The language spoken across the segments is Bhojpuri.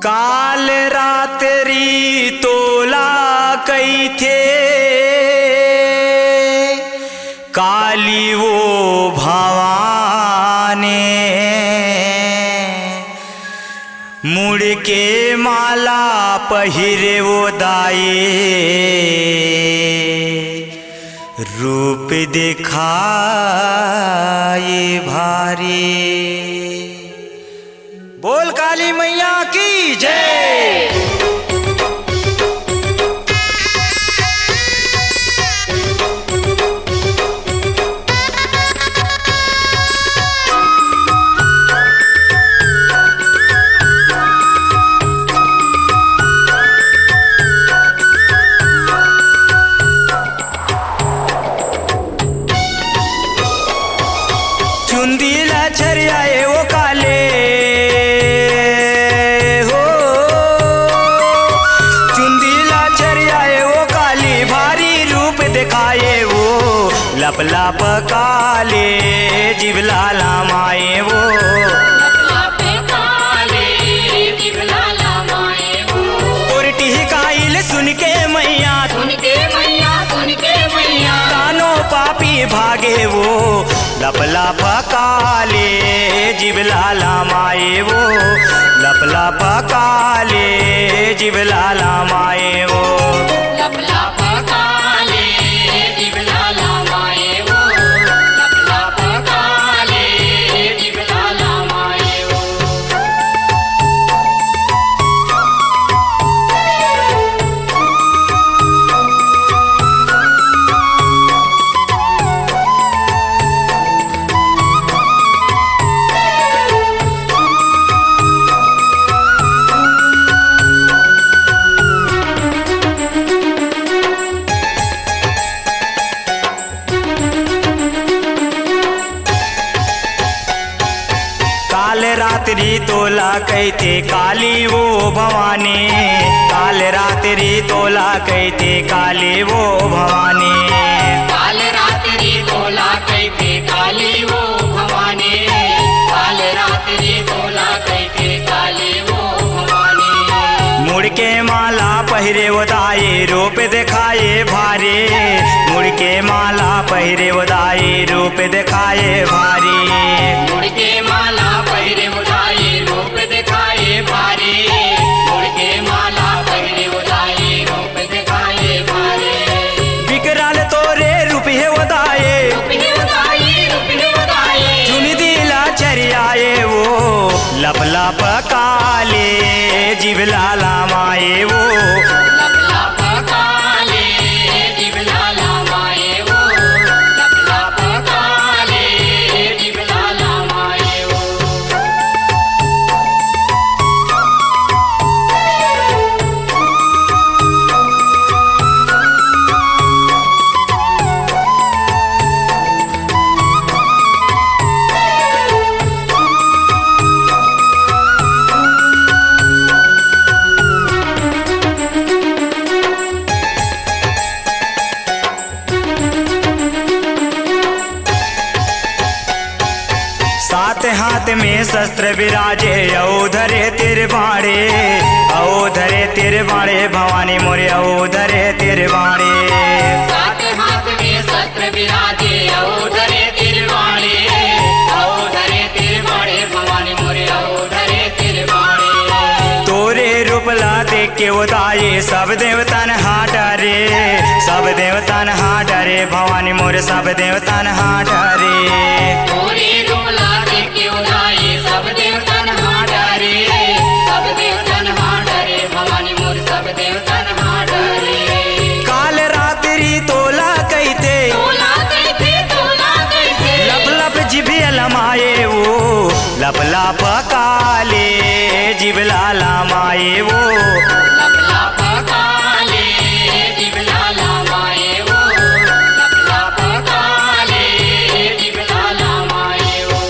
काल रात्रि तोला कई थे काली वो भवाने मुड़ के माला पहिरे वो दाए रूप दिखाए भारी। बोल काली मैया की जय। चुंदीला छरियाए वो काले हो, चुंदीला छरियाए वो काली भारी रूप दिखाए वो लप लप काले जिबला लामाए वो उर्टी काइल सुन के मैया कानो पापी भागे वो लप लप काले जिबला लामाए वो लप लप काले जिबला लामाए वो लप लप काले जिबला लामाए वो लप लप काले जिबला लामाए वो। काल रात्रि तोला कहते काली वो भवानी, काल रात्रि तोला कहते काली वो भवानी, काल रात्रि तोला कहते काली वो भवानी, काल रात्रि तोला कहते काली वो भवानी। मुड़ के माला पहिरे वो दाए रूप दिखाए भारी, मुड़ के माला पहिरे वो दाए रूप दिखाए भारी, मुड़ के माला पहिरे उदाई रूप दिखाए भारी, मुड़ के माला पहिरे उदाई रूप दिखाए भारी। विकराल तोरे रूप है वो दाए रूप उदाई चुन दिला चरियाए वो लप लप काले जिबला लामाए वो लप लप काले जिबला लामाए वो लप लप काले जिबला लामाए वो। सात हाथ में शस्त्र विराजे औधरे तिर बाणे, औधरे तिर बाणे भवानी मोरे औधरे तिर बाणे, सात हाथ में शस्त्र विराजे औधरे तिरवाणे, औधरे तिरवाणे भवानी मोरे औधरे तिरवाणे। तोरे रूपला देख के उदाए सब देवतन हाथ डरे, सब देवतन हाथ डरे भवानी मोरे सब देवतन हाथ डरे, तोरे रूपला देख के उदाए सब देवतन हाथ डरे, सब देवतन हाथ डरे भवानी मोरे सब देवतन हाथ डरे। काल रात्रि तोला कहते लप लप जिबिया लमाए वो लप लप काले जिबला लामाए वो लप लप काले जिबला लामाए वो लप लप काले जिबला लामाए वो।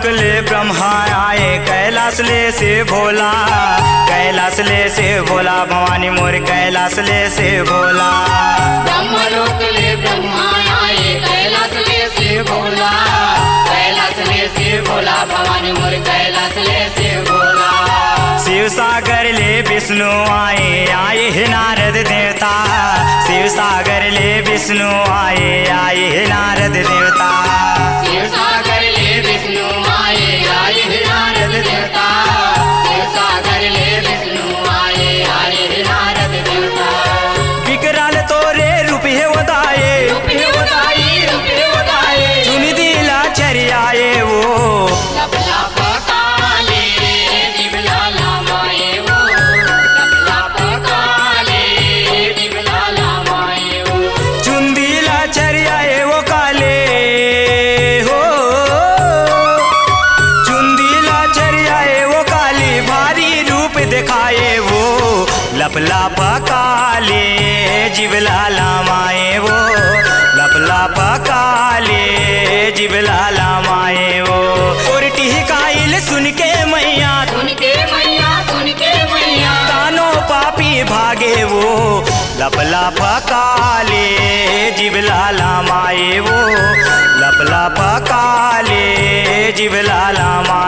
लोक ले ब्रह्मा आए कैलाश ले से भोला, कैलाश ले से भोला भवानी मोर कैलाश ले से भोला। ब्रह्मलोक ले ब्रह्मा आए कैलाश ले से भोला, कैलाश ले से भोला भवानी मोर कैलाश ले से भोला। शिव सागर ले विष्णु आए आए हे नारद देवता, शिव सागर ले विष्णु आए आए हे नारद देवता। शिव सागर ले विष्णु आए आए हे नारद देवता, शिव सागर ले विष्णु आए आए हे नारद देवता। विकराल तोरे रूप हे वदाये, रूपे उदाई चुनी दिला चरियाए वो, लपला पकाले दिवला लामाए वो, लपला पकाले दिवला लामाए वो। चुंदीला चरियाए वो काले हो, चुंदीला चरियाए वो काली भारी रूप दिखाए वो, लपला पकाले जिबला लामाए वो, लपला पकाले जिबला लामाए वो। और टिहकाइल सुन के मैया, सुन के मैया तानो पापी भागे वो, लपला पकाले जिबला लामाए वो, लपला पकाले जिबला लामा।